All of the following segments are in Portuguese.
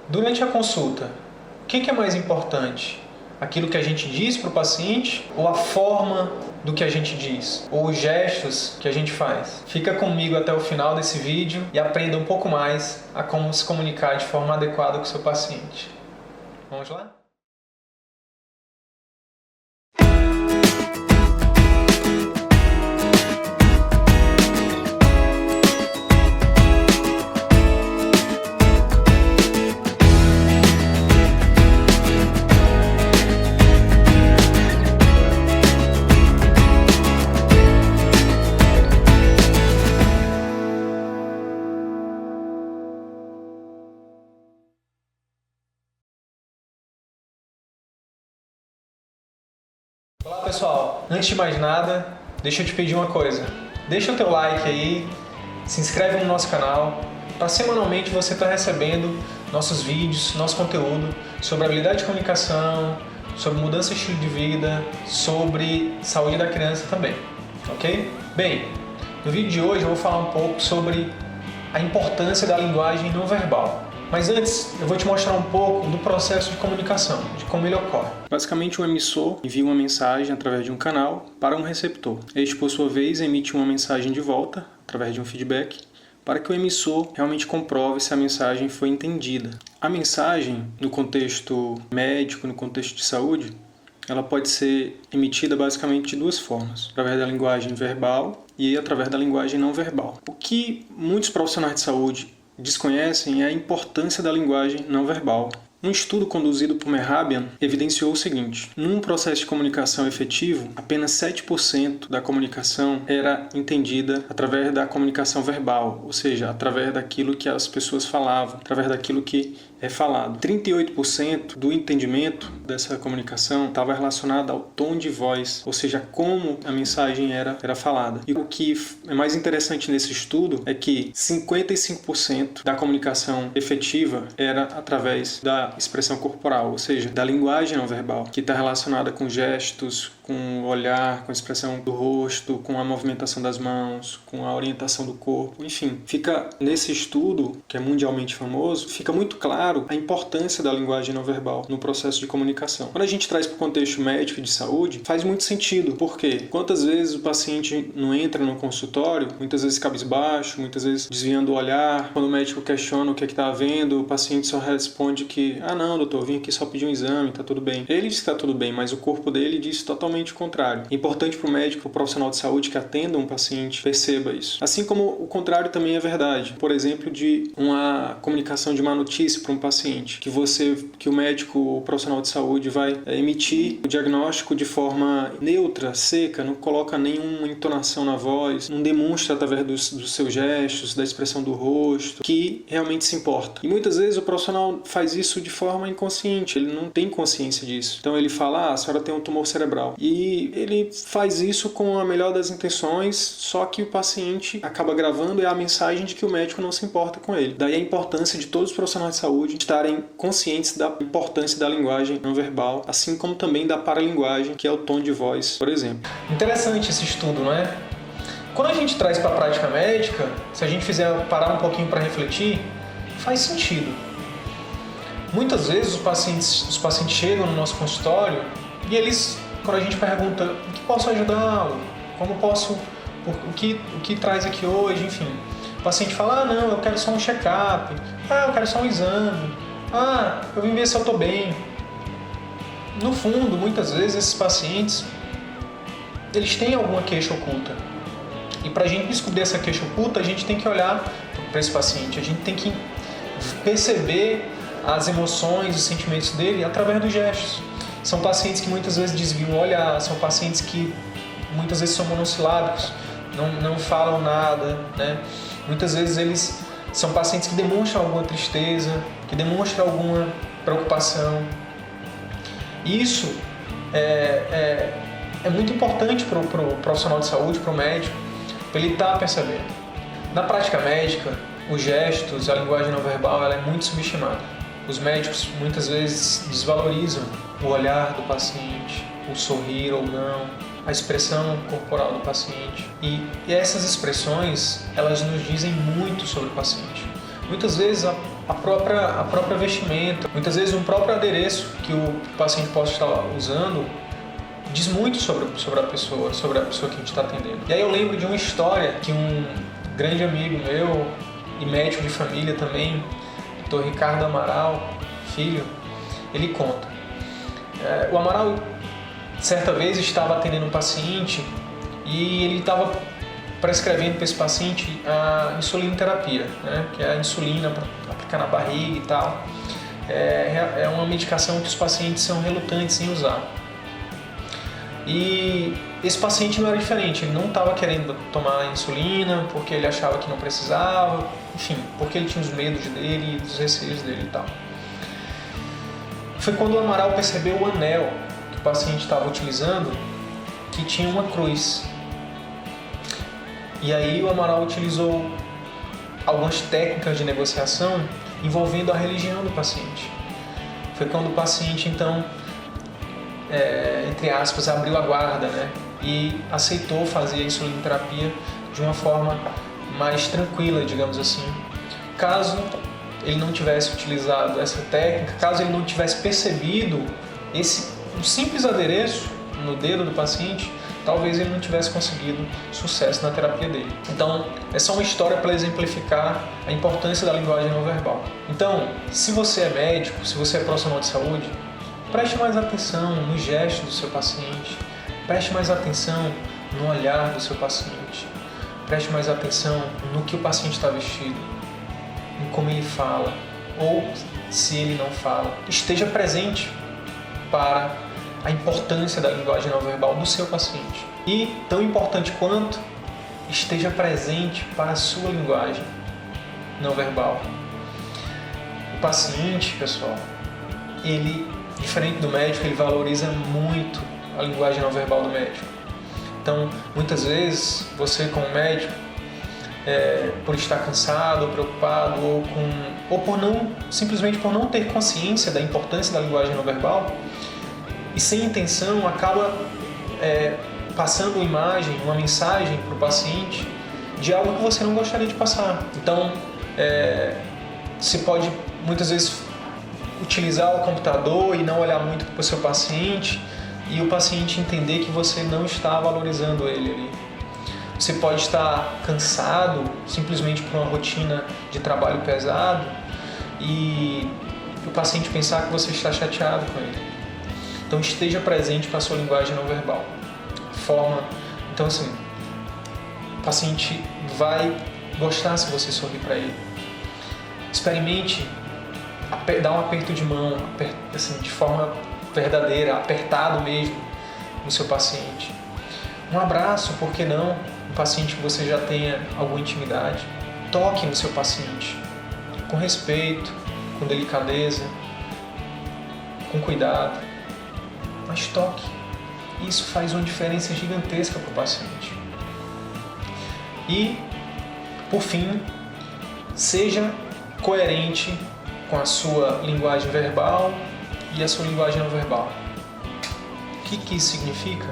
Durante a consulta, o que é mais importante? Aquilo que a gente diz para o paciente ou a forma do que a gente diz? Ou os gestos que a gente faz? Fica comigo até o final desse vídeo e aprenda um pouco mais a como se comunicar de forma adequada com o seu paciente. Vamos lá? Olá pessoal, antes de mais nada, deixa eu te pedir uma coisa. Deixa o teu like aí, se inscreve no nosso canal, para semanalmente você estar recebendo nossos vídeos, nosso conteúdo sobre habilidade de comunicação, sobre mudança de estilo de vida, sobre saúde da criança também, ok? Bem, no vídeo de hoje eu vou falar um pouco sobre a importância da linguagem não verbal. Mas antes, eu vou te mostrar um pouco do processo de comunicação, de como ele ocorre. Basicamente, um emissor envia uma mensagem através de um canal para um receptor. Este, por sua vez, emite uma mensagem de volta, através de um feedback, para que o emissor realmente comprove se a mensagem foi entendida. A mensagem, no contexto médico, no contexto de saúde, ela pode ser emitida basicamente de duas formas, através da linguagem verbal e através da linguagem não verbal. O que muitos profissionais de saúde desconhecem a importância da linguagem não verbal. Um estudo conduzido por Mehrabian evidenciou o seguinte: num processo de comunicação efetivo, apenas 7% da comunicação era entendida através da comunicação verbal, ou seja, através daquilo que as pessoas falavam, através daquilo que é falado. 38% do entendimento dessa comunicação estava relacionado ao tom de voz, ou seja, como a mensagem era falada. E o que é mais interessante nesse estudo é que 55% da comunicação efetiva era através da expressão corporal, ou seja, da linguagem não verbal, que está relacionada com gestos, com o olhar, com a expressão do rosto, com a movimentação das mãos, com a orientação do corpo, enfim. Fica nesse estudo, que é mundialmente famoso, fica muito claro a importância da linguagem não verbal no processo de comunicação. Quando a gente traz para o contexto médico e de saúde, faz muito sentido. Por quê? Quantas vezes o paciente não entra no consultório, muitas vezes cabisbaixo, muitas vezes desviando o olhar, quando o médico questiona o que está havendo, o paciente só responde que não, doutor, vim aqui só pedir um exame, tá tudo bem. Ele diz que está tudo bem, mas o corpo dele diz totalmente o contrário. É importante para o médico, para o profissional de saúde que atenda um paciente, perceba isso. Assim como o contrário também é verdade. Por exemplo, de uma comunicação de má notícia para um paciente, que o médico, o profissional de saúde vai emitir o diagnóstico de forma neutra, seca, não coloca nenhuma entonação na voz, não demonstra através dos seus gestos, da expressão do rosto, que realmente se importa. E muitas vezes o profissional faz isso de forma inconsciente, ele não tem consciência disso. Então ele fala, a senhora tem um tumor cerebral. E ele faz isso com a melhor das intenções, só que o paciente acaba gravando a mensagem de que o médico não se importa com ele. Daí a importância de todos os profissionais de saúde estarem conscientes da importância da linguagem não verbal, assim como também da paralinguagem, que é o tom de voz, por exemplo. Interessante esse estudo, não é? Quando a gente traz para a prática médica, se a gente fizer parar um pouquinho para refletir, faz sentido. Muitas vezes os pacientes chegam no nosso consultório e eles, quando a gente pergunta o que posso ajudá-lo, como posso, o que traz aqui hoje, enfim. O paciente fala, não, eu quero só um check-up, eu quero só um exame, eu vim ver se eu estou bem. No fundo, muitas vezes esses pacientes, eles têm alguma queixa oculta. E para a gente descobrir essa queixa oculta, a gente tem que olhar para esse paciente, a gente tem que perceber as emoções, os sentimentos dele através dos gestos. São pacientes que muitas vezes desviam o olhar, são pacientes que muitas vezes são monossilábicos, não falam nada, né? Muitas vezes eles são pacientes que demonstram alguma tristeza, que demonstram alguma preocupação. Isso é muito importante para o profissional de saúde, para o médico, para ele estar percebendo. Na prática médica, os gestos, a linguagem não verbal, ela é muito subestimada. Os médicos muitas vezes desvalorizam o olhar do paciente, o sorrir ou não, a expressão corporal do paciente. E essas expressões, elas nos dizem muito sobre o paciente. Muitas vezes a própria vestimenta, muitas vezes um próprio adereço que o paciente possa estar usando diz muito sobre a pessoa que a gente está atendendo. E aí eu lembro de uma história que um grande amigo meu e médico de família também, Dr. Ricardo Amaral, filho, ele conta. O Amaral, certa vez, estava atendendo um paciente e ele estava prescrevendo para esse paciente a insulinoterapia, né? Que é a insulina para aplicar na barriga e tal. É uma medicação que os pacientes são relutantes em usar. E esse paciente não era diferente, ele não estava querendo tomar insulina porque ele achava que não precisava, enfim, porque ele tinha os medos dele e os receios dele e tal. Foi quando o Amaral percebeu o anel que o paciente estava utilizando, que tinha uma cruz. E aí o Amaral utilizou algumas técnicas de negociação envolvendo a religião do paciente. Foi quando o paciente, então, entre aspas, abriu a guarda, né? E aceitou fazer a insulinoterapia de uma forma mais tranquila, digamos assim. Caso ele não tivesse utilizado essa técnica, caso ele não tivesse percebido um simples adereço no dedo do paciente, talvez ele não tivesse conseguido sucesso na terapia dele. Então, é só uma história para exemplificar a importância da linguagem não verbal. Então, se você é médico, se você é profissional de saúde, preste mais atenção no gesto do seu paciente, preste mais atenção no olhar do seu paciente, preste mais atenção no que o paciente está vestido, em como ele fala, ou se ele não fala. Esteja presente para a importância da linguagem não verbal do seu paciente. E, tão importante quanto, esteja presente para a sua linguagem não verbal. O paciente, pessoal, ele, diferente do médico, ele valoriza muito a linguagem não verbal do médico. Então, muitas vezes, você como médico, por estar cansado, ou preocupado, simplesmente por não ter consciência da importância da linguagem não verbal, e sem intenção acaba passando uma imagem, uma mensagem para o paciente de algo que você não gostaria de passar. Então, você pode muitas vezes utilizar o computador e não olhar muito para o seu paciente e o paciente entender que você não está valorizando ele ali. Você pode estar cansado simplesmente por uma rotina de trabalho pesado e o paciente pensar que você está chateado com ele. Então esteja presente para a sua linguagem não verbal. Então assim, o paciente vai gostar se você sorrir para ele. Experimente dar um aperto de mão, assim, de forma verdadeira, apertado mesmo no seu paciente. Um abraço, por que não? Um paciente que você já tenha alguma intimidade. Toque no seu paciente, com respeito, com delicadeza, com cuidado, mas toque. Isso faz uma diferença gigantesca para o paciente. E, por fim, seja coerente com a sua linguagem verbal e a sua linguagem não verbal. O que isso significa?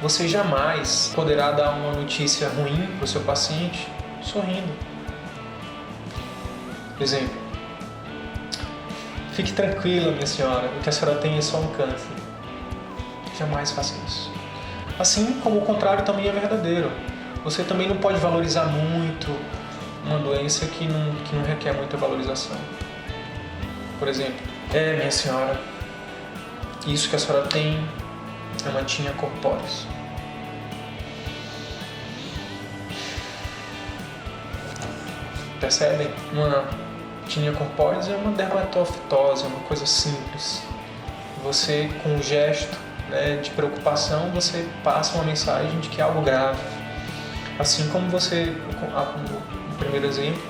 Você jamais poderá dar uma notícia ruim para o seu paciente sorrindo. Por exemplo, fique tranquila, minha senhora, o que a senhora tem é só um câncer. Jamais faça isso. Assim como o contrário também é verdadeiro. Você também não pode valorizar muito uma doença que não requer muita valorização. Por exemplo, minha senhora, isso que a senhora tem é uma tinea corporis. Percebem? Uma tinea corporis é uma dermatofitose, é uma coisa simples. Você, com um gesto de preocupação, você passa uma mensagem de que é algo grave. Assim como você, no primeiro exemplo,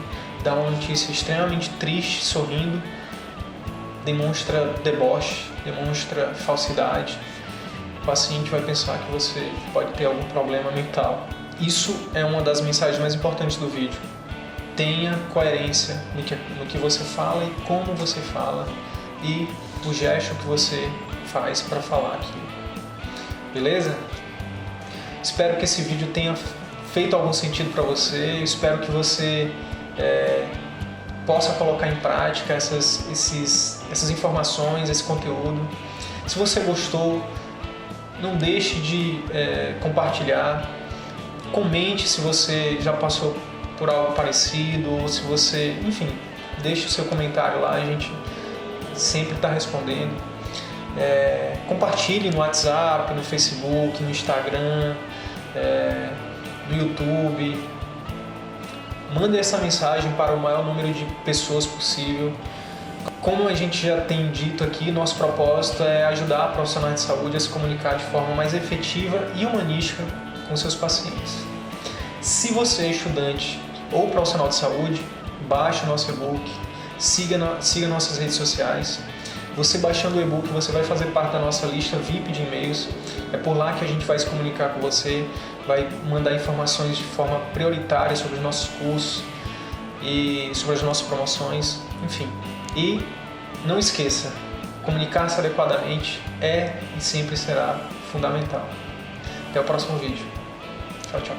dá uma notícia extremamente triste, sorrindo, demonstra deboche, demonstra falsidade. O paciente vai pensar que você pode ter algum problema mental. Isso é uma das mensagens mais importantes do vídeo. Tenha coerência no que você fala e como você fala e o gesto que você faz para falar aquilo. Beleza? Espero que esse vídeo tenha feito algum sentido para você. Espero que você possa colocar em prática essas informações, esse conteúdo. Se você gostou, não deixe de compartilhar. Comente se você já passou por algo parecido, ou se você, enfim, deixe o seu comentário lá, a gente sempre está respondendo. Compartilhe no WhatsApp, no Facebook, no Instagram, no YouTube. Mande essa mensagem para o maior número de pessoas possível. Como a gente já tem dito aqui, nosso propósito é ajudar profissionais de saúde a se comunicar de forma mais efetiva e humanística com seus pacientes. Se você é estudante ou profissional de saúde, baixe o nosso e-book, siga nossas redes sociais. Você baixando o e-book, você vai fazer parte da nossa lista VIP de e-mails. É por lá que a gente vai se comunicar com você, vai mandar informações de forma prioritária sobre os nossos cursos e sobre as nossas promoções, enfim. E não esqueça, comunicar-se adequadamente é e sempre será fundamental. Até o próximo vídeo. Tchau, tchau.